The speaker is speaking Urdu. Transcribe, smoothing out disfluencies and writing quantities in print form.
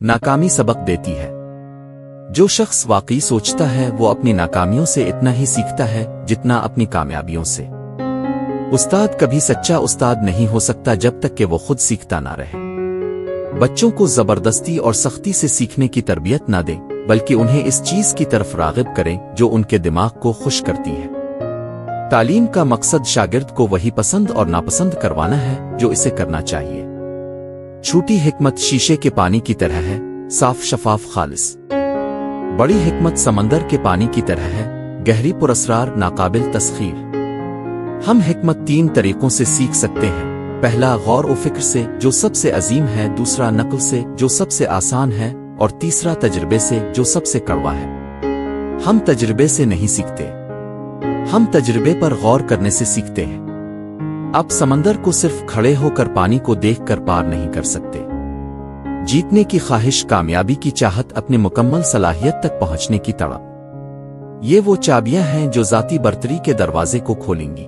ناکامی سبق دیتی ہے۔ جو شخص واقعی سوچتا ہے وہ اپنی ناکامیوں سے اتنا ہی سیکھتا ہے جتنا اپنی کامیابیوں سے۔ استاد کبھی سچا استاد نہیں ہو سکتا جب تک کہ وہ خود سیکھتا نہ رہے۔ بچوں کو زبردستی اور سختی سے سیکھنے کی تربیت نہ دیں، بلکہ انہیں اس چیز کی طرف راغب کریں جو ان کے دماغ کو خوش کرتی ہے۔ تعلیم کا مقصد شاگرد کو وہی پسند اور ناپسند کروانا ہے جو اسے کرنا چاہیے۔ چھوٹی حکمت شیشے کے پانی کی طرح ہے، صاف شفاف خالص۔ بڑی حکمت سمندر کے پانی کی طرح ہے، گہری پراسرار ناقابل تسخیر۔ ہم حکمت 3 طریقوں سے سیکھ سکتے ہیں۔ پہلا، غور و فکر سے جو سب سے عظیم ہے، دوسرا نقل سے جو سب سے آسان ہے، اور تیسرا تجربے سے جو سب سے کڑوا ہے۔ ہم تجربے سے نہیں سیکھتے، ہم تجربے پر غور کرنے سے سیکھتے ہیں۔ اب سمندر کو صرف کھڑے ہو کر پانی کو دیکھ کر پار نہیں کر سکتے۔ جیتنے کی خواہش، کامیابی کی چاہت، اپنی مکمل صلاحیت تک پہنچنے کی تڑپ، یہ وہ چابیاں ہیں جو ذاتی برتری کے دروازے کو کھولیں گی۔